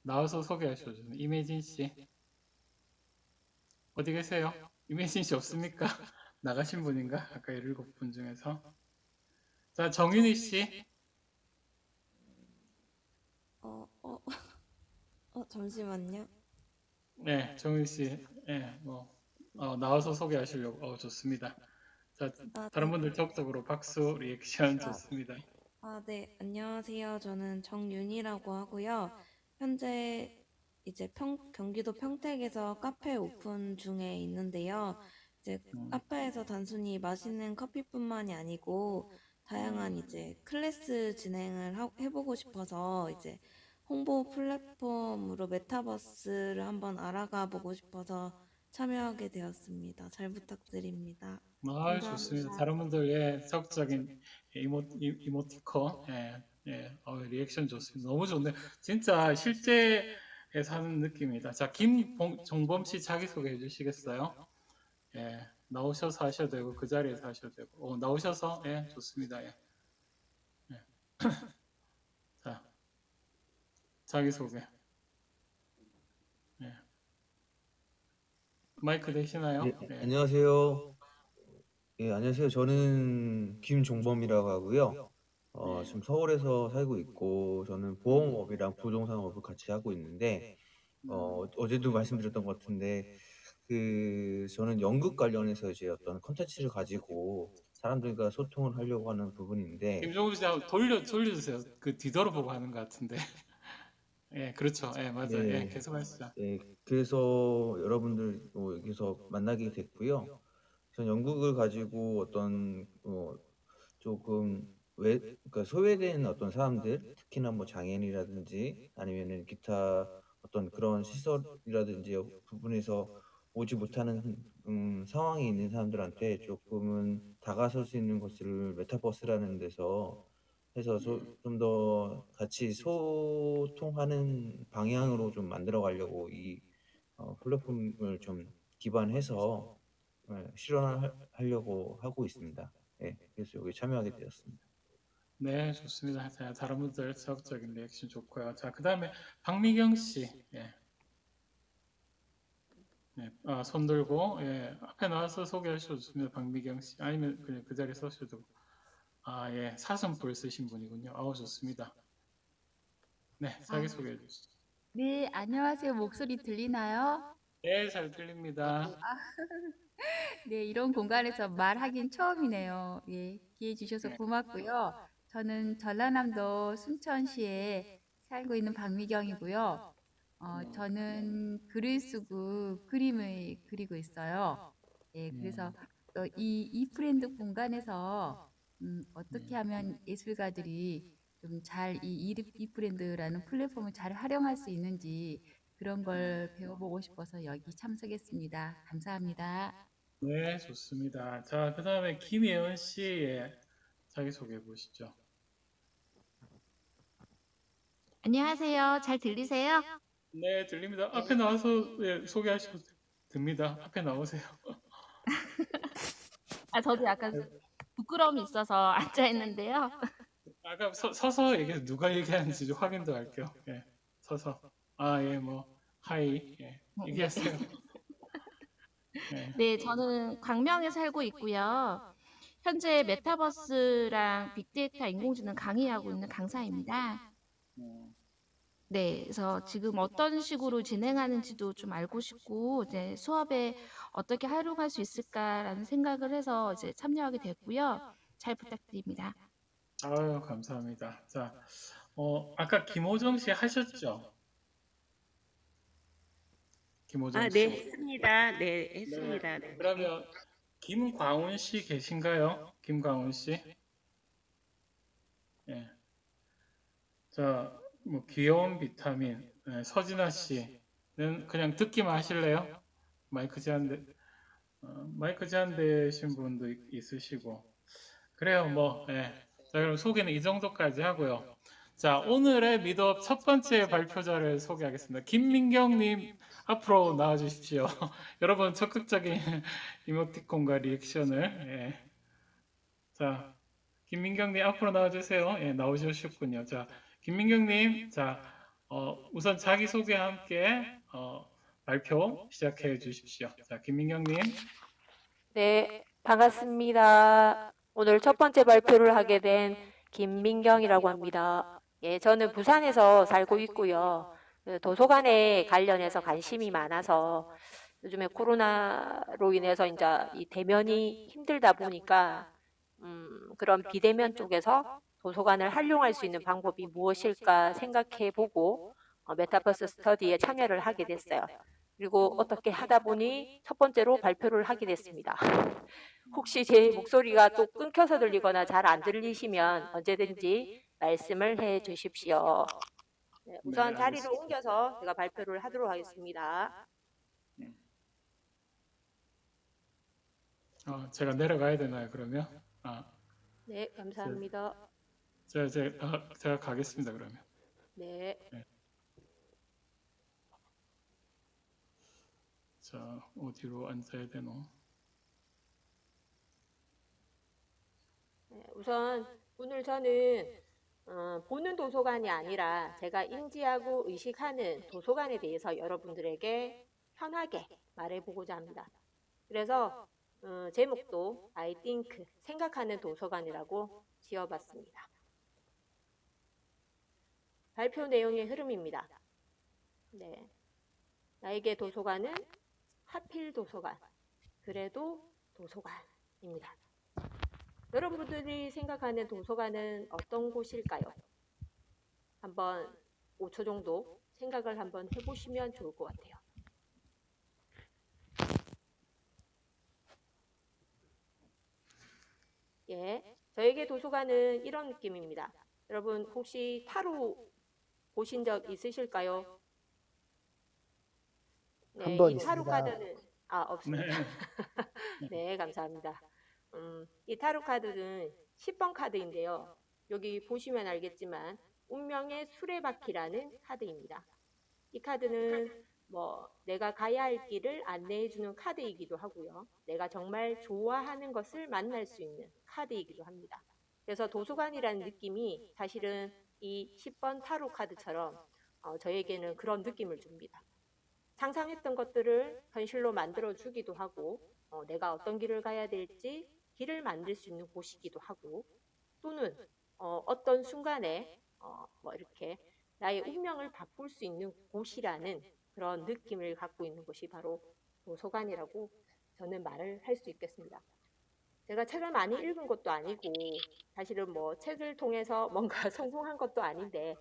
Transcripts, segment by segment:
나와서 소개하셔도 이매진 씨 어디 계세요? 이매진 씨 없습니까? 나가신 분인가? 아까 17분 중에서. 자, 정윤희 씨. 어, 어, 잠시만요. 네, 정윤희 씨. 네, 뭐 나와서 소개하시려고. 좋습니다. 자, 아, 다른 네. 분들 적극적으로 박수 리액션 아, 좋습니다. 네. 안녕하세요. 저는 정윤이라고 하고요. 현재 이제 경기도 평택에서 카페 오픈 중에 있는데요. 이제 음, 카페에서 단순히 맛있는 커피뿐만이 아니고 다양한 이제 클래스 진행을 해보고 싶어서 이제 홍보 플랫폼으로 메타버스를 한번 알아가 보고 싶어서 참여하게 되었습니다. 잘 부탁드립니다. 좋습니다. 감사합니다. 다른 분들 적극적인 이모티콘, 리액션 좋습니다. 너무 좋네요. 진짜 실제에 사는 느낌이다. 자, 김종범 씨 자기소개해 주시겠어요? 나오셔서 하셔도 되고 그 자리에서 하셔도 되고. 나오셔서 좋습니다. 예. 자, 자기소개. 예. 마이크 되시나요? 예, 네. 안녕하세요. 예, 안녕하세요. 저는 김종범이라고 하고요. 예. 지금 서울에서 살고 있고, 저는 보험업이랑 부동산업을 같이 하고 있는데, 어제도 말씀드렸던 것 같은데, 저는 연극 관련해서 이제 어떤 컨텐츠를 가지고 사람들과 소통을 하려고 하는 부분인데, 김종범 씨 한번 돌려주세요. 그 뒤돌아보고 하는 것 같은데. 예, 그렇죠. 예, 맞아요. 예, 네, 계속 하시죠. 네, 그래서 여러분들 여기서 만나게 됐고요. 전 연극을 가지고 어떤 조금 그러니까 소외된 어떤 사람들, 특히나 뭐 장애인이라든지 아니면은 기타 어떤 그런 시설이라든지 부분에서 오지 못하는 상황이 있는 사람들한테 조금은 다가설 수 있는 것을 메타버스라는 데서 해서 좀 더 같이 소통하는 방향으로 좀 만들어 가려고 이 플랫폼을 좀 기반해서 실현하려고 하고 있습니다. 예, 그래서 여기 참여하게 되었습니다. 네, 좋습니다. 자, 다른 분들 적극적인 리액션 좋고요. 자, 그 다음에 박미경 씨. 예, 손 들고, 앞에 나와서 소개하셔도 좋습니다. 박미경 씨. 아니면 그냥 그 자리에 서셔도. 사슴뿔 쓰신 분이군요. 좋습니다. 네, 아, 자기소개해 주시죠. 네, 안녕하세요. 목소리 들리나요? 네, 잘 들립니다. 네, 이런 공간에서 말하긴 처음이네요. 예, 기회 주셔서 네, 고맙고요. 저는 전라남도 순천시에 살고 있는 박미경이고요. 저는 글을 쓰고 그림을 그리고 있어요. 예, 그래서 음, 이 프렌드 공간에서 어떻게 음, 하면 예술가들이 좀 잘 이 프렌드라는 플랫폼을 잘 활용할 수 있는지 그런 걸 배워보고 싶어서 여기 참석했습니다. 감사합니다. 네, 좋습니다. 자, 그 다음에 김예은 씨의 자기소개해 보시죠. 안녕하세요. 잘 들리세요? 네, 들립니다. 앞에 나와서 소개하셔도 됩니다. 앞에 나오세요. 저도 약간 부끄러움이 있어서 앉아 있는데요. 아까 서서 얘기해서 누가 얘기하는지 좀 확인도 할게요. 예, 서서. 하이. 예, 네. 얘기하세요. 예, 네, 저는 광명에 살고 있고요. 현재 메타버스랑 빅데이터 인공지능 강의하고 있는 강사입니다. 음, 네, 그래서 지금 어떤 식으로 진행하는지도 좀 알고 싶고, 이제 수업에 어떻게 활용할 수 있을까라는 생각을 해서 이제 참여하게 됐고요. 잘 부탁드립니다. 아유, 감사합니다. 자, 아까 김호정 씨 하셨죠? 김호정 네, 씨. 했습니다. 네, 네, 했습니다. 네. 그러면 김광훈 씨 계신가요? 김광훈 씨. 예. 자, 뭐 귀여운 비타민. 서진아 씨는 그냥 듣기만 하실래요? 마이크 제한 마이크 제한되신 분도 있으시고. 그래요, 뭐, 예. 자, 그럼 소개는 이 정도까지 하고요. 자, 오늘의 미드업 첫 번째 발표자를 소개하겠습니다. 김민경님, 앞으로 나와주십시오. 여러분, 적극적인 이모티콘과 리액션을, 자, 김민경님, 앞으로 나와주세요. 나오셨군요. 자, 김민경님, 자, 우선 자기소개와 함께 발표 시작해 주십시오. 자, 김민경님. 네, 반갑습니다. 오늘 첫 번째 발표를 하게 된 김민경이라고 합니다. 예, 저는 부산에서 살고 있고요. 도서관에 관련해서 관심이 많아서 요즘에 코로나로 인해서 이제 이 대면이 힘들다 보니까 그런 비대면 쪽에서 도서관을 활용할 수 있는 방법이 무엇일까 생각해 보고 메타버스 스터디에 참여를 하게 됐어요. 그리고 어떻게 하다 보니 첫 번째로 발표를 하게 됐습니다. 혹시 제 목소리가 또 끊겨서 들리거나 잘 안 들리시면 언제든지 말씀을 해 주십시오. 네, 우선 네, 자리를 알겠습니다. 옮겨서 제가 발표를 하도록 하겠습니다. 제가 내려가야 되나요, 그러면? 네, 감사합니다. 제가 가겠습니다, 그러면. 네. 자, 어디로 앉아야 되노? 네, 우선 오늘 저는 보는 도서관이 아니라 제가 인지하고 의식하는 도서관에 대해서 여러분들에게 편하게 말해보고자 합니다. 그래서 제목도 I think, 생각하는 도서관이라고 지어봤습니다. 발표 내용의 흐름입니다. 네, 나에게 도서관은 하필 도서관, 그래도 도서관입니다. 여러분들이 생각하는 도서관은 어떤 곳일까요? 한번 5초 정도 생각을 한번 해보시면 좋을 것 같아요. 예, 저에게 도서관은 이런 느낌입니다. 여러분 혹시 타로 보신 적 있으실까요? 네, 한 번 이 타로 있습니다. 카드는 없습니다. 네, 감사합니다. 이 타로 카드는 10번 카드인데요. 여기 보시면 알겠지만 운명의 수레바퀴라는 카드입니다. 이 카드는 내가 가야 할 길을 안내해주는 카드이기도 하고요. 내가 정말 좋아하는 것을 만날 수 있는 카드이기도 합니다. 그래서 도서관이라는 느낌이 사실은 이 10번 타로 카드처럼 저에게는 그런 느낌을 줍니다. 상상했던 것들을 현실로 만들어주기도 하고 내가 어떤 길을 가야 될지 길을 만들 수 있는 곳이기도 하고 또는 어떤 순간에 이렇게 나의 운명을 바꿀 수 있는 곳이라는 그런 느낌을 갖고 있는 것이 바로 도서관이라고 저는 말을 할 수 있겠습니다. 제가 책을 많이 읽은 것도 아니고 사실은 책을 통해서 뭔가 성공한 것도 아닌데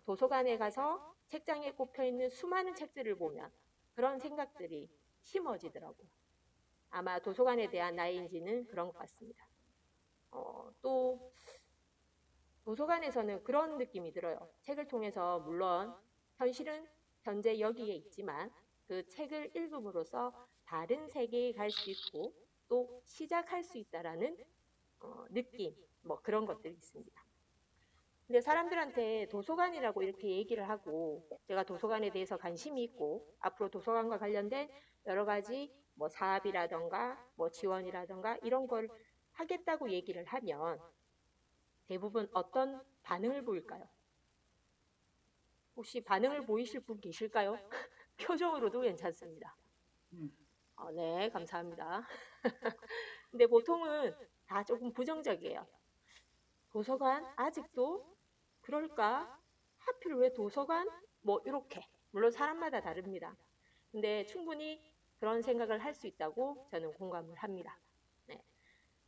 도서관에 가서 책장에 꼽혀 있는 수많은 책들을 보면 그런 생각들이 심어지더라고요. 아마 도서관에 대한 나의 인지는 그런 것 같습니다. 또 도서관에서는 그런 느낌이 들어요. 책을 통해서 물론 현실은 현재 여기에 있지만 그 책을 읽음으로써 다른 세계에 갈 수 있고 또 시작할 수 있다라는 느낌, 그런 것들이 있습니다. 근데 사람들한테 도서관이라고 이렇게 얘기를 하고 제가 도서관에 대해서 관심이 있고 앞으로 도서관과 관련된 여러 가지 사업이라던가 지원이라던가 이런 걸 하겠다고 얘기를 하면 대부분 어떤 반응을 보일까요? 혹시 반응을 보이실 분 계실까요? 표정으로도 괜찮습니다. 네, 감사합니다. 근데 보통은 다 조금 부정적이에요. 도서관 아직도 그럴까? 하필 왜 도서관? 이렇게. 물론 사람마다 다릅니다. 근데 충분히 그런 생각을 할 수 있다고 저는 공감을 합니다. 네.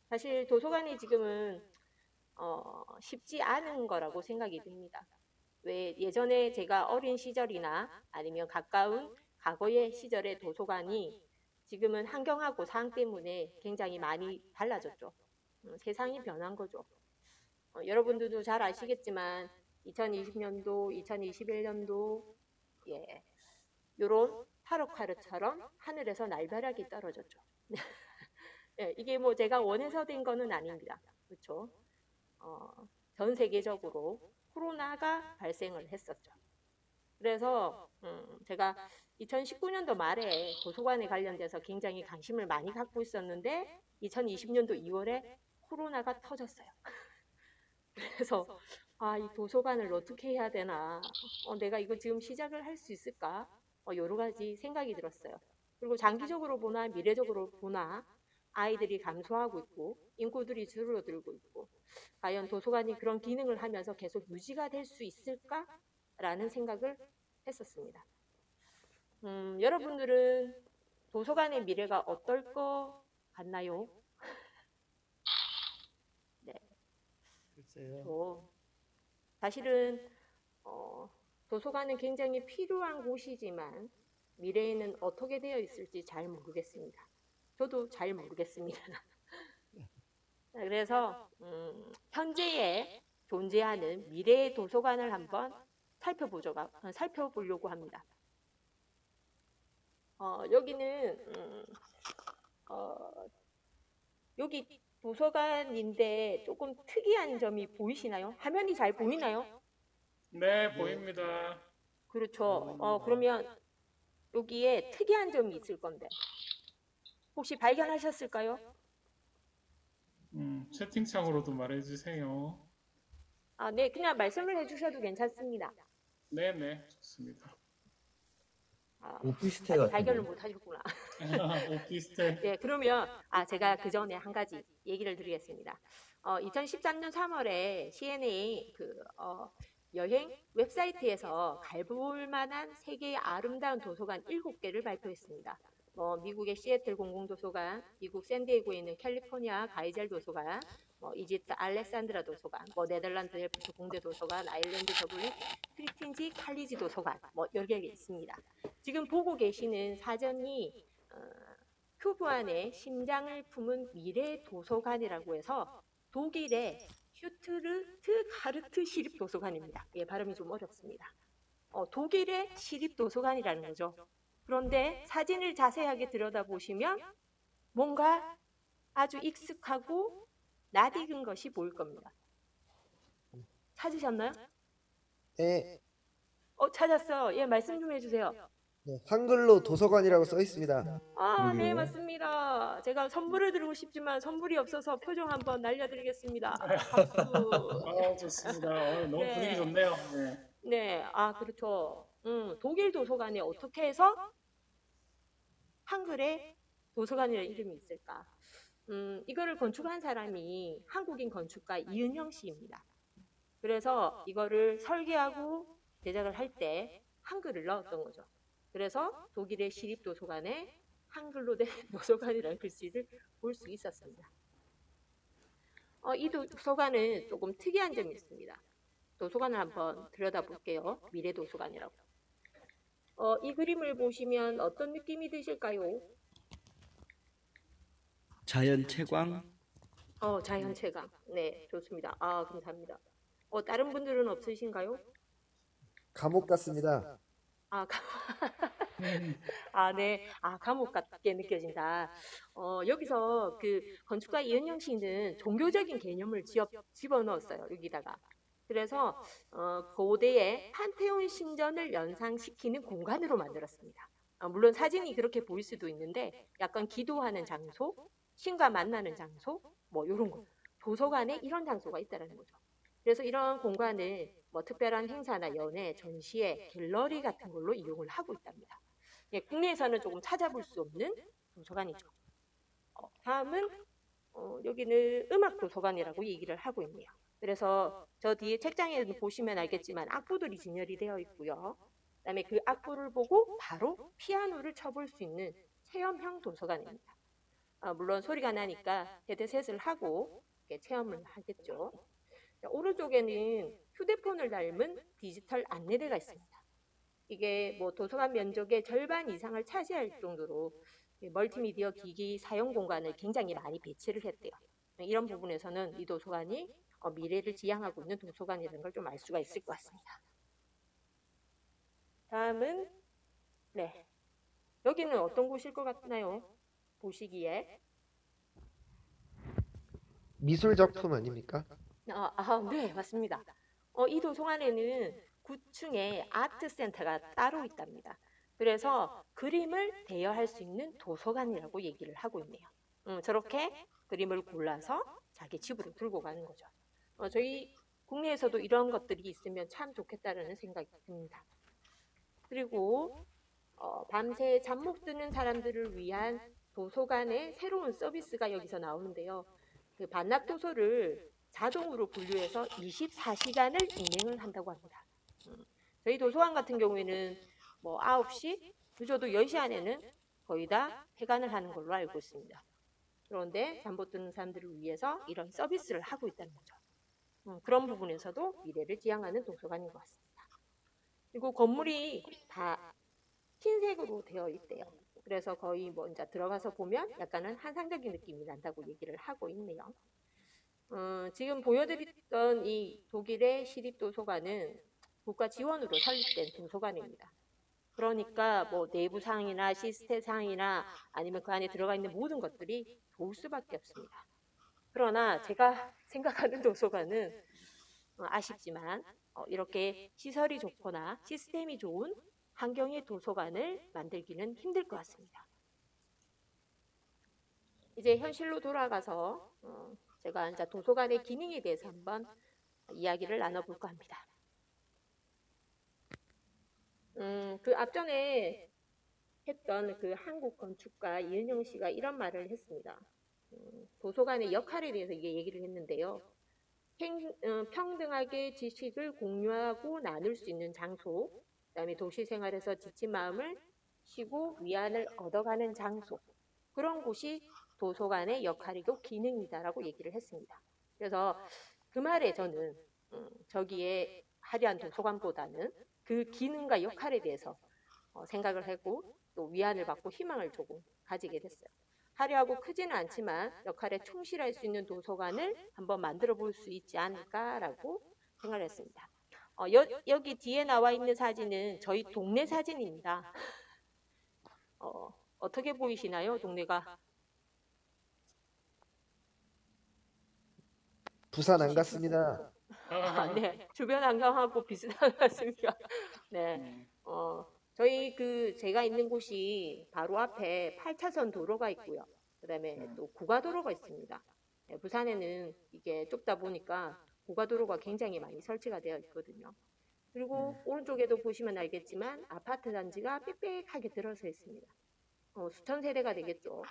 사실 도서관이 지금은 쉽지 않은 거라고 생각이 듭니다. 왜 예전에 제가 어린 시절이나 아니면 가까운 과거의 시절의 도서관이 지금은 환경하고 상황 때문에 굉장히 많이 달라졌죠. 세상이 변한 거죠. 여러분들도 잘 아시겠지만 2020년도, 2021년도 요런 타로 카드처럼 하늘에서 날벼락이 떨어졌죠. 예, 이게 제가 원해서 된 거는 아닙니다. 그렇죠? 전 세계적으로 코로나가 발생을 했었죠. 그래서 제가 2019년도 말에 도서관에 관련돼서 굉장히 관심을 많이 갖고 있었는데 2020년도 2월에 코로나가 터졌어요. 그래서 이 도서관을 어떻게 해야 되나? 내가 이거 지금 시작을 할 수 있을까? 여러 가지 생각이 들었어요. 그리고 장기적으로 보나 미래적으로 보나 아이들이 감소하고 있고 인구들이 줄어들고 있고 과연 도서관이 그런 기능을 하면서 계속 유지가 될 수 있을까라는 생각을 했었습니다. 여러분들은 도서관의 미래가 어떨 것 같나요? 네, 글쎄요. 사실은 도서관은 굉장히 필요한 곳이지만 미래에는 어떻게 되어 있을지 잘 모르겠습니다. 저도 잘 모르겠습니다. 그래서 현재에 존재하는 미래의 도서관을 한번 살펴보려고 합니다. 여기는 여기 도서관인데 조금 특이한 점이 보이시나요? 화면이 잘 보이나요? 네, 보입니다. 그렇죠. 그러면 여기에 특이한 점이 있을 건데 혹시 발견하셨을까요? 채팅창으로도 말해주세요. 네, 그냥 말씀을 해주셔도 괜찮습니다. 네네, 좋습니다. 오피스텔 아직 발견을 같은데. 못 하셨구나. 오피스텔. 네, 그러면 제가 그 전에 한 가지 얘기를 드리겠습니다. 2013년 3월에 CNA 여행 웹사이트에서 가볼 만한 세계의 아름다운 도서관 7개를 발표했습니다. 미국의 시애틀 공공도서관, 미국 샌디에고에 있는 캘리포니아 가이젤 도서관, 이집트 알렉산드라 도서관, 네덜란드 델프트 공대 도서관, 아일랜드 더블린 크리틴지 칼리지 도서관, 여러 개가 있습니다. 지금 보고 계시는 사전이 큐브 안에 심장을 품은 미래 도서관이라고 해서 독일의 슈투르트가르트 시립도서관입니다. 예, 발음이 좀 어렵습니다. 독일의 시립도서관이라는 거죠. 그런데 사진을 자세하게 들여다보시면 뭔가 아주 익숙하고 낯익은 것이 보일 겁니다. 찾으셨나요? 네, 찾았어. 예, 말씀 좀 해주세요. 네, 한글로 도서관이라고 써 있습니다. 네, 그러게요. 맞습니다. 제가 선물을 드리고 싶지만 선물이 없어서 표정 한번 날려드리겠습니다. 박수. 좋습니다. 너무 네. 분위기 좋네요. 네. 네, 그렇죠. 독일 도서관에 어떻게 해서 한글에 도서관이라는 이름이 있을까? 이거를 건축한 사람이 한국인 건축가 이은영 씨입니다. 그래서 이거를 설계하고 제작을 할 때 한글을 넣었던 거죠. 그래서 독일의 시립도서관에 한글로 된 도서관이라는 글씨를 볼 수 있었습니다. 이 도서관은 조금 특이한 점이 있습니다. 도서관을 한번 들여다볼게요. 미래 도서관이라고. 이 그림을 보시면 어떤 느낌이 드실까요? 자연 채광? 자연 채광. 네, 좋습니다. 감사합니다. 다른 분들은 없으신가요? 감옥 같습니다. 네. 감옥 같게 느껴진다. 여기서 그 건축가 이은영 씨는 종교적인 개념을 집어넣었어요. 여기다가. 그래서 고대의 판테온 신전을 연상시키는 공간으로 만들었습니다. 물론 사진이 그렇게 보일 수도 있는데 약간 기도하는 장소, 신과 만나는 장소, 이런 거. 도서관에 이런 장소가 있다는 거죠. 그래서 이런 공간을 특별한 행사나 연회, 전시회, 갤러리 같은 걸로 이용을 하고 있답니다. 예, 국내에서는 조금 찾아볼 수 없는 도서관이죠. 다음은 여기는 음악 도서관이라고 얘기를 하고 있네요. 그래서 저 뒤에 책장에 보시면 알겠지만 악보들이 진열이 되어 있고요. 그다음에 그 악보를 보고 바로 피아노를 쳐볼 수 있는 체험형 도서관입니다. 물론 소리가 나니까 헤드셋을 하고 체험을 하겠죠. 오른쪽에는 휴대폰을 닮은 디지털 안내대가 있습니다. 이게 도서관 면적의 절반 이상을 차지할 정도로 멀티미디어 기기 사용 공간을 굉장히 많이 배치를 했대요. 이런 부분에서는 이 도서관이 미래를 지향하고 있는 도서관이라는 걸 좀 알 수가 있을 것 같습니다. 다음은 여기는 어떤 곳일 것 같나요? 보시기에. 미술 작품 아닙니까? 네, 맞습니다. 이 도서관에는 9층에 아트 센터가 따로 있답니다. 그래서 그림을 대여할 수 있는 도서관이라고 얘기를 하고 있네요. 저렇게 그림을 골라서 자기 집으로 들고 가는 거죠. 저희 국내에서도 이런 것들이 있으면 참 좋겠다라는 생각이 듭니다. 그리고 밤새 잠 못 드는 사람들을 위한 도서관의 새로운 서비스가 여기서 나오는데요. 그 반납 도서를 자동으로 분류해서 24시간을 운행을 한다고 합니다. 저희 도서관 같은 경우에는 뭐 9시, 늦어도 10시 안에는 거의 다 폐관을 하는 걸로 알고 있습니다. 그런데 잠 못 드는 사람들을 위해서 이런 서비스를 하고 있다는 거죠. 그런 부분에서도 미래를 지향하는 도서관인 것 같습니다. 그리고 건물이 다 흰색으로 되어 있대요. 그래서 거의 뭐 이제 들어가서 보면 약간은 환상적인 느낌이 난다고 얘기를 하고 있네요. 지금 보여드렸던 이 독일의 시립도서관은 국가 지원으로 설립된 도서관입니다. 그러니까 뭐 내부상이나 시스템상이나 아니면 그 안에 들어가 있는 모든 것들이 좋을 수밖에 없습니다. 그러나 제가 생각하는 도서관은 아쉽지만 이렇게 시설이 좋거나 시스템이 좋은 환경의 도서관을 만들기는 힘들 것 같습니다. 이제 현실로 돌아가서 제가 이제 도서관의 기능에 대해서 한번 이야기를 나눠볼까 합니다. 그 앞전에 했던 그 한국 건축가 이은영 씨가 이런 말을 했습니다. 도서관의 역할에 대해서 이게 얘기를 했는데요. 평등하게 지식을 공유하고 나눌 수 있는 장소, 그다음에 도시 생활에서 지친 마음을 쉬고 위안을 얻어가는 장소, 그런 곳이 도서관의 역할이고 기능이다라고 얘기를 했습니다. 그래서 그 말에 저는 저기에 화려한 도서관보다는 그 기능과 역할에 대해서 생각을 하고 또 위안을 받고 희망을 조금 가지게 됐어요. 화려하고 크지는 않지만 역할에 충실할 수 있는 도서관을 한번 만들어 볼 수 있지 않을까라고 생각을 했습니다. 여기 뒤에 나와 있는 사진은 저희 동네 사진입니다. 어떻게 보이시나요, 동네가? 부산 안 갔습니다. 네, 주변 환경하고 비슷한 것 같습니다. 네, 저희 제가 있는 곳이 바로 앞에 8차선 도로가 있고요. 그다음에 또 고가도로가 있습니다. 네, 부산에는 이게 좁다 보니까 고가도로가 굉장히 많이 설치가 되어 있거든요. 그리고 오른쪽에도 보시면 알겠지만 아파트 단지가 빽빽하게 들어서 있습니다. 수천 세대가 되겠죠.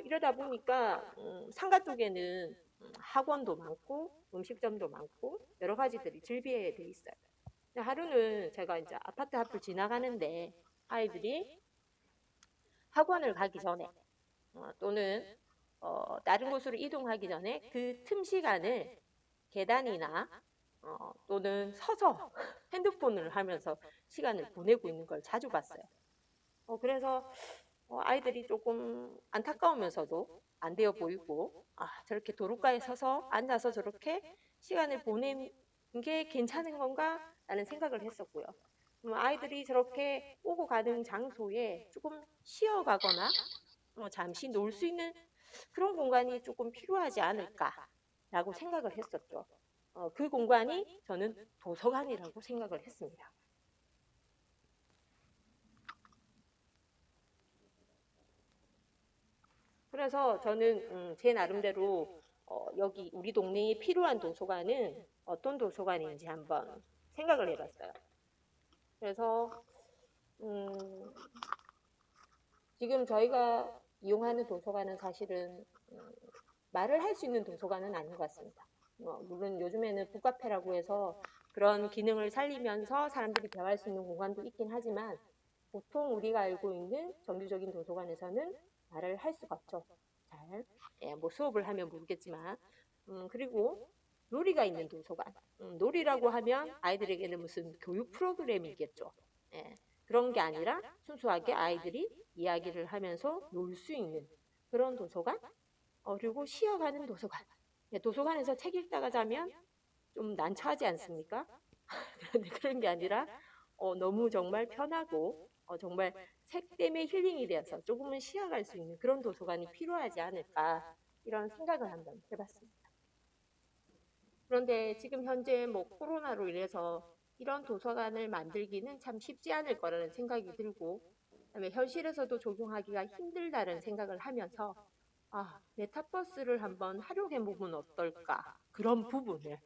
이러다 보니까 상가 쪽에는 학원도 많고 음식점도 많고 여러 가지들이 즐비해 있어요. 하루는 제가 이제 아파트 앞을 지나가는데 아이들이 학원을 가기 전에 또는 다른 곳으로 이동하기 전에 그 틈 시간을 계단이나 또는 서서 핸드폰을 하면서 시간을 보내고 있는 걸 자주 봤어요. 그래서 아이들이 조금 안타까우면서도 안 되어 보이고, 저렇게 도로가에 서서 앉아서 저렇게 시간을 보내는 게 괜찮은 건가? 라는 생각을 했었고요. 아이들이 저렇게 오고 가는 장소에 조금 쉬어가거나 잠시 놀 수 있는 그런 공간이 조금 필요하지 않을까라고 생각을 했었죠. 그 공간이 저는 도서관이라고 생각을 했습니다. 그래서 저는 제 나름대로 여기 우리 동네에 필요한 도서관은 어떤 도서관인지 한번 생각을 해봤어요. 그래서 지금 저희가 이용하는 도서관은 사실은 말을 할 수 있는 도서관은 아닌 것 같습니다. 물론 요즘에는 북카페라고 해서 그런 기능을 살리면서 사람들이 대화할 수 있는 공간도 있긴 하지만 보통 우리가 알고 있는 정규적인 도서관에서는 말을 할 수가 없죠. 잘, 뭐 수업을 하면 모르겠지만, 그리고 놀이가 있는 도서관. 놀이라고 하면 아이들에게는 무슨 교육 프로그램이겠죠. 그런 게 아니라 순수하게 아이들이 이야기를 하면서 놀 수 있는 그런 도서관. 그리고 쉬어가는 도서관. 도서관에서 책 읽다가 자면 좀 난처하지 않습니까? 그런데 그런 게 아니라 너무 정말 편하고 정말 책 때문에 힐링이 되어서 조금은 쉬어갈 수 있는 그런 도서관이 필요하지 않을까 이런 생각을 한번 해봤습니다. 그런데 지금 현재 뭐 코로나로 인해서 이런 도서관을 만들기는 참 쉽지 않을 거라는 생각이 들고 그다음에 현실에서도 적용하기가 힘들다는 생각을 하면서 메타버스를 한번 활용해 보면 어떨까 그런 부분을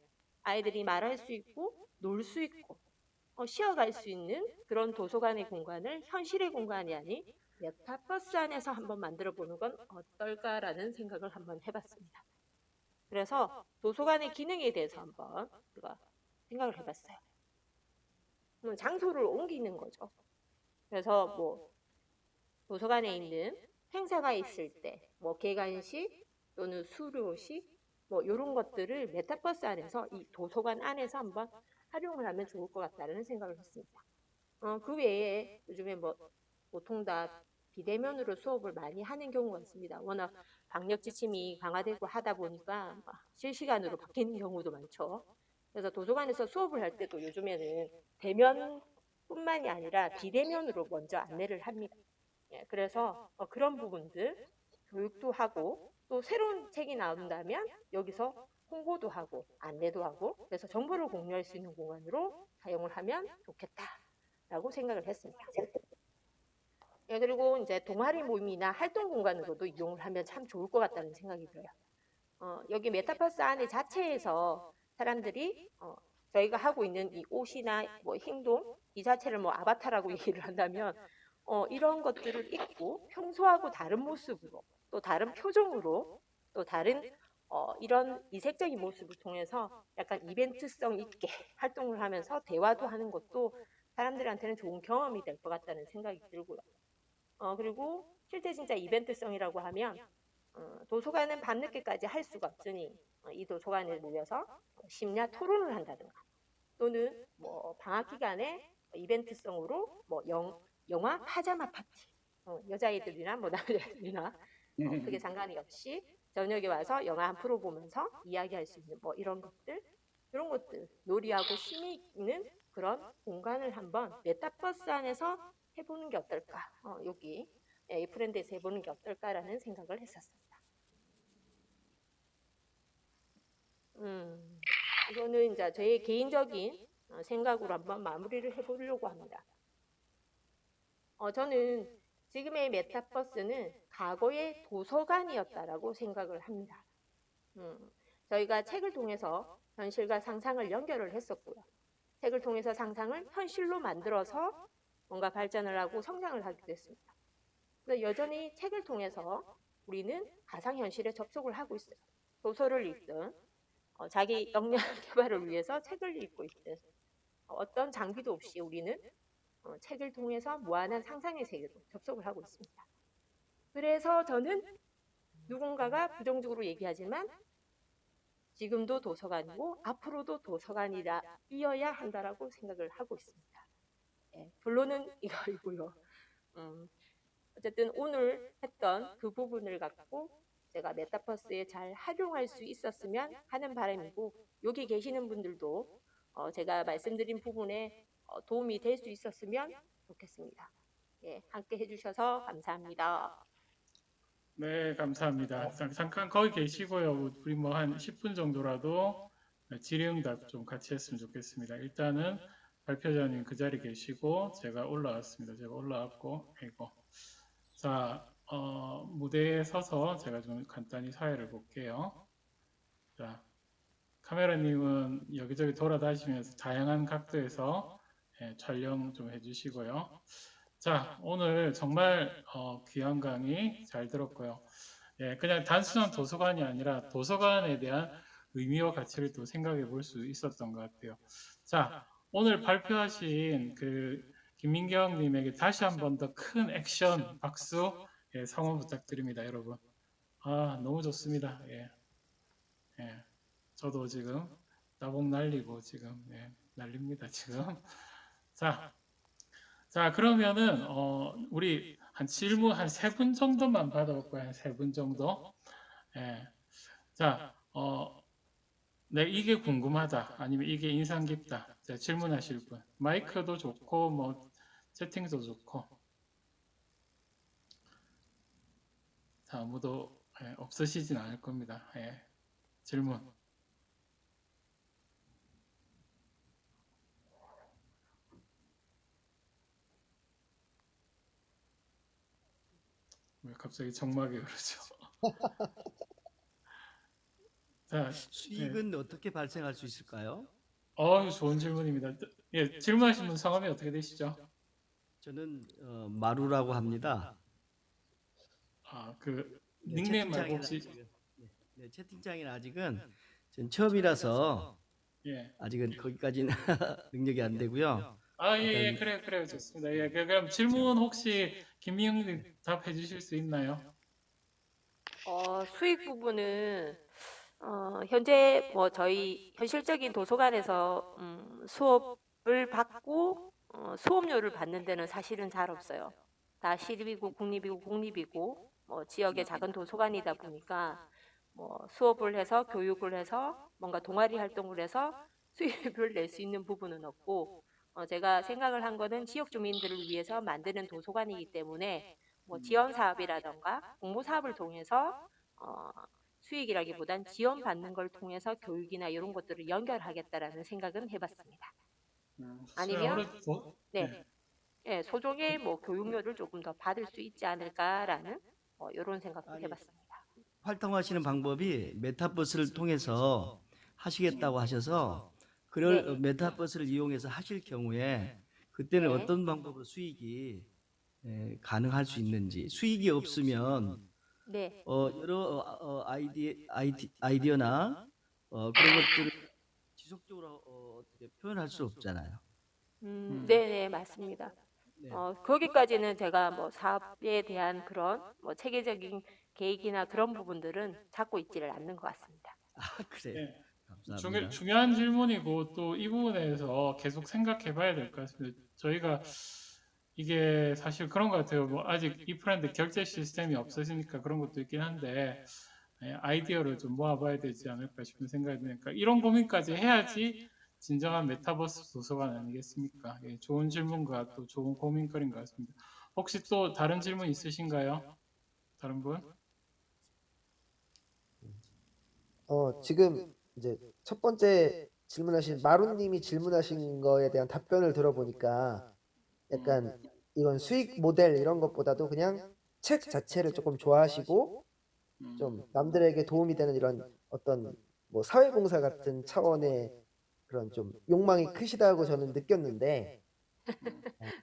아이들이 말할 수 있고 놀 수 있고 쉬어갈 수 있는 그런 도서관의 공간을 현실의 공간이 아닌 메타버스 안에서 한번 만들어 보는 건 어떨까라는 생각을 한번 해봤습니다. 그래서 도서관의 기능에 대해서 한번 우리가 생각을 해봤어요. 장소를 옮기는 거죠. 그래서 뭐 도서관에 있는 행사가 있을 때, 뭐 개관식 또는 수료식, 뭐 이런 것들을 메타버스 안에서 이 도서관 안에서 한번 활용을 하면 좋을 것 같다는 생각을 했습니다. 그 외에 요즘에 뭐 보통 다 비대면으로 수업을 많이 하는 경우가 있습니다. 워낙 방역 지침이 강화되고 하다 보니까 실시간으로 바뀌는 경우도 많죠. 그래서 도서관에서 수업을 할 때도 요즘에는 대면뿐만이 아니라 비대면으로 먼저 안내를 합니다. 예, 그래서 그런 부분들 교육도 하고 또 새로운 책이 나온다면 여기서 홍보도 하고 안내도 하고 그래서 정보를 공유할 수 있는 공간으로 사용을 하면 좋겠다라고 생각을 했습니다. 예, 그리고 이제 동아리 모임이나 활동 공간으로도 이용을 하면 참 좋을 것 같다는 생각이 들어요. 여기 메타버스 안에 자체에서 사람들이 저희가 하고 있는 이 옷이나 뭐 행동 이 자체를 뭐 아바타라고 얘기를 한다면 이런 것들을 입고 평소하고 다른 모습으로 또 다른 표정으로 또 다른 이런 이색적인 모습을 통해서 약간 이벤트성 있게 활동을 하면서 대화도 하는 것도 사람들한테는 좋은 경험이 될 것 같다는 생각이 들고요. 그리고 실제 진짜 이벤트성이라고 하면 도서관은 밤늦게까지 할 수가 없으니 이 도서관에 모여서 심야 토론을 한다든가 또는 뭐 방학 기간에 이벤트성으로 뭐 영화 파자마 파티 여자애들이나 뭐 남자애들이나 크게 상관이 없이 저녁에 와서 영화 한 프로 보면서 이야기할 수 있는 뭐 이런 것들 놀이하고 쉼이 있는 그런 공간을 한번 메타버스 안에서 해보는 게 어떨까 여기 이 브랜드에서 해보는 게 어떨까라는 생각을 했었습니다. 이거는 이제 저의 개인적인 생각으로 한번 마무리를 해보려고 합니다. 저는 지금의 메타버스는 과거의 도서관이었다라고 생각을 합니다. 저희가 책을 통해서 현실과 상상을 연결을 했었고요. 책을 통해서 상상을 현실로 만들어서 뭔가 발전을 하고 성장을 하기도 했습니다. 그래서 여전히 책을 통해서 우리는 가상현실에 접속을 하고 있어요. 도서를 읽든 자기 역량 개발을 위해서 책을 읽고 있든 어떤 장비도 없이 우리는 책을 통해서 무한한 상상의 세계로 접속을 하고 있습니다. 그래서 저는 누군가가 부정적으로 얘기하지만 지금도 도서관이고 앞으로도 도서관이어야 한다라고 생각을 하고 있습니다. 예, 결론은 이거이고요. 어쨌든 오늘 했던 그 부분을 갖고 제가 메타버스에 잘 활용할 수 있었으면 하는 바람이고 여기 계시는 분들도 제가 말씀드린 부분에 도움이 될 수 있었으면 좋겠습니다. 예, 함께 해주셔서 감사합니다. 네, 감사합니다. 잠깐 거기 계시고요. 우리 뭐 한 10분 정도라도 질의응답 좀 같이 했으면 좋겠습니다. 일단은 발표자님 그 자리 계시고 제가 올라왔습니다. 제가 올라왔고, 아이고. 자, 무대에 서서 제가 좀 간단히 사회를 볼게요. 자, 카메라님은 여기저기 돌아다니시면서 다양한 각도에서 촬영 좀 해주시고요. 자, 오늘 정말 귀한 강의 잘 들었고요. 예, 그냥 단순한 도서관이 아니라 도서관에 대한 의미와 가치를 또 생각해 볼 수 있었던 것 같아요. 자, 오늘 발표하신 그 김민경님에게 다시 한 번 더 큰 액션 박수 성원 부탁드립니다, 여러분. 아, 너무 좋습니다. 예, 예. 저도 지금 따봉 날리고 지금 날립니다, 지금. 자, 그러면은 우리 한 질문 한 3분 정도만 받아볼까요? 한 3분 정도. 예. 자, 네, 이게 궁금하다. 아니면 이게 인상 깊다. 자, 질문하실 분. 마이크도 좋고, 뭐, 채팅도 좋고. 자, 아무도 없으시진 않을 겁니다. 예. 질문. 왜 갑자기 정막이 그러죠? 자, 예. 수익은 어떻게 발생할 수 있을까요? 좋은 질문입니다. 예, 질문하신 분 성함이 어떻게 되시죠? 저는 마루라고 합니다. 그 네, 닉네임 말고 채팅창에는 혹시 아직은 네, 채팅창에는 아직은 전 처음이라서 예. 아직은 거기까지는 능력이 안 되고요. 예, 일단 그래요. 좋습니다. 예, 그럼 질문 혹시 김미영님 답해 주실 수 있나요? 수익 부분은 현재 뭐 저희 현실적인 도서관에서 수업을 받고 수업료를 받는 데는 사실은 잘 없어요. 다 시립이고 국립이고 뭐 지역의 작은 도서관이다 보니까 뭐 수업을 해서 교육을 해서 뭔가 동아리 활동을 해서 수입을 낼 수 있는 부분은 없고 제가 생각을 한 거는 지역 주민들을 위해서 만드는 도서관이기 때문에 뭐 지원 사업이라던가 공모 사업을 통해서 어, 수익이라기보단 지원받는 걸 통해서 교육이나 이런 것들을 연결하겠다라는 생각은 해봤습니다. 아니면 아무래도 네, 예, 소정의 뭐 교육료를 조금 더 받을 수 있지 않을까라는 이런 생각도 아니, 해봤습니다. 활동하시는 방법이 메타버스를 통해서 하시겠다고 하셔서 그럴 네. 메타버스를 이용해서 하실 경우에 그때는 네. 어떤 방법으로 수익이 가능할 수 있는지, 수익이 없으면 네. 여러 아이디어나 그런 것들을 지속적으로 어떻게 표현할 수 없잖아요. 네, 맞습니다. 네. 거기까지는 제가 뭐 사업에 대한 그런 뭐 체계적인 계획이나 그런 부분들은 잡고 있지를 않는 것 같습니다. 그래요. 예. 감사합니다. 중요한 질문이고 또 이 부분에서 계속 생각해 봐야 될 것 같습니다. 저희가 이게 사실 그런 것 같아요. 뭐 아직 이프랜드 결제 시스템이 없으시니까 그런 것도 있긴 한데 아이디어를 좀 모아봐야 되지 않을까 싶은 생각이 드니까 이런 고민까지 해야지 진정한 메타버스 도서관 아니겠습니까? 예, 좋은 질문과 또 좋은 고민거리인 것 같습니다. 혹시 또 다른 질문 있으신가요? 다른 분? 지금 이제 첫 번째 질문하신 마루님이 질문하신 거에 대한 답변을 들어보니까 약간 이건 수익 모델 이런 것보다도 그냥 책 자체를 조금 좋아하시고 좀 남들에게 도움이 되는 이런 어떤 뭐 사회봉사 같은 차원의 그런 좀 욕망이 크시다고 저는 느꼈는데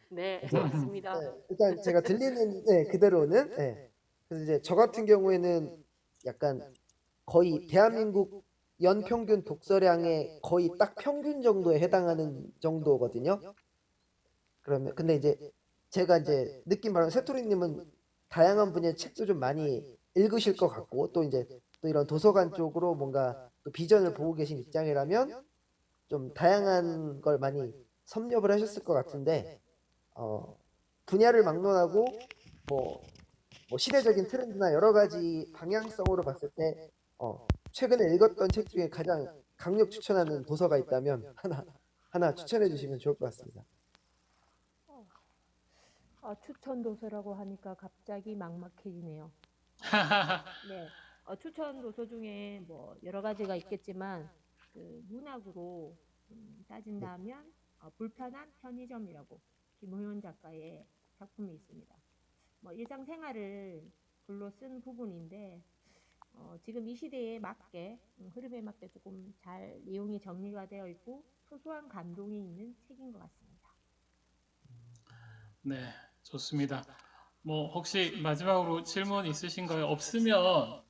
네, 이제 맞습니다. 일단 제가 들리는 그대로는 그래서 이제 저 같은 경우에는 약간 거의 대한민국 연평균 독서량의 거의 딱 평균 정도에 해당하는 정도거든요. 그러면 근데 이제 제가 이제 느낀 바로는 새토리님은 다양한 분야의 책도 좀 많이 읽으실 것 같고 또 이제 또 이런 도서관 쪽으로 뭔가 또 비전을 보고 계신 입장이라면 좀 다양한 걸 많이 섭렵을 하셨을 것 같은데 분야를 막론하고 뭐, 뭐 시대적인 트렌드나 여러 가지 방향성으로 봤을 때 최근에 읽었던 책 중에 가장 강력 추천하는 도서가 있다면 하나 추천해 주시면 좋을 것 같습니다. 추천 도서라고 하니까 갑자기 막막해지네요. 네, 추천 도서 중에 뭐 여러 가지가 있겠지만 그 문학으로 따진다면 불편한 편의점이라고 김호연 작가의 작품이 있습니다. 뭐 일상생활을 글로 쓴 부분인데 지금 이 시대에 맞게 흐름에 맞게 조금 잘 내용이 정리가 되어 있고 소소한 감동이 있는 책인 것 같습니다. 네, 좋습니다. 뭐 혹시 마지막으로 질문 있으신가요? 없으면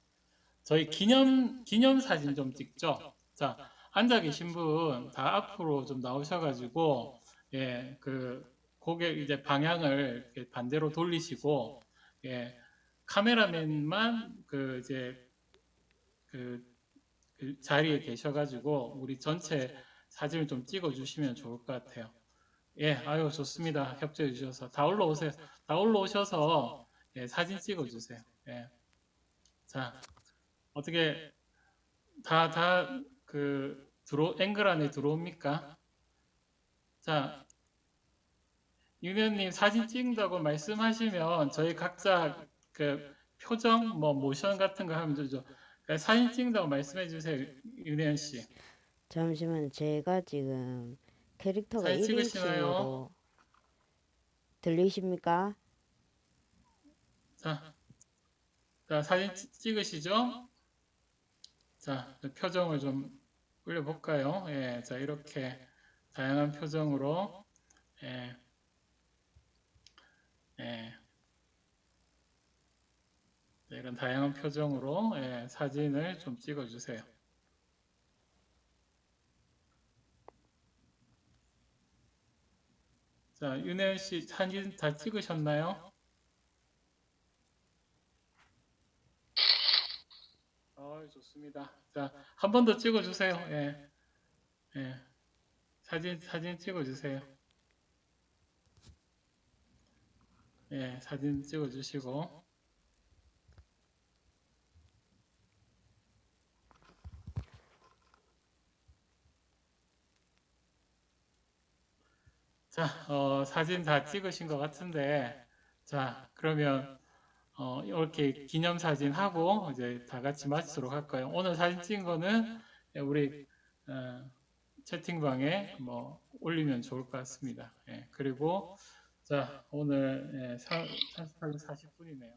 저희 기념 사진 좀 찍죠. 자, 앉아 계신 분 다 앞으로 좀 나오셔가지고 예, 그 고개 이제 방향을 이렇게 반대로 돌리시고 예, 카메라맨만 그 이제 그 자리에 계셔가지고 우리 전체 사진을 좀 찍어주시면 좋을 것 같아요. 예, 아유 좋습니다. 협조해 주셔서 다 올라오세요. 다 올라오셔서 예, 사진 찍어주세요. 예, 자 어떻게 다 앵글 안에 들어옵니까? 자, 윤현님 사진 찍는다고 말씀하시면 저희 각자 그 표정, 뭐 모션 같은 거 하면 되죠. 그러니까 사진 찍는다고 말씀해 주세요, 윤현 씨. 잠시만, 제가 지금 캐릭터가 사진 찍으시나요? 1인칭으로 들리십니까? 자, 사진 찍으시죠? 자, 표정을 좀 올려볼까요? 예, 자, 이렇게 다양한 표정으로, 예, 예, 자, 이런 다양한 표정으로 예, 사진을 좀 찍어주세요. 자, 윤혜연 씨 사진 다 찍으셨나요? 좋습니다. 자, 한 번 더 찍어주세요. 예, 예, 사진 찍어주세요. 예, 사진 찍어주시고. 자, 사진 다 찍으신 것 같은데, 자, 그러면 이렇게 기념사진 하고 이제 다 같이 마치도록 할까요? 오늘 사진 찍은 거는 우리 채팅방에 뭐 올리면 좋을 것 같습니다. 예, 그리고 자, 오늘 40분이네요.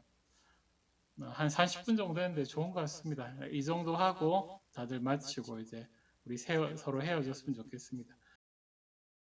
한 30분 정도 했는데 좋은 것 같습니다. 이 정도 하고 다들 마치고 이제 우리 서로 헤어졌으면 좋겠습니다.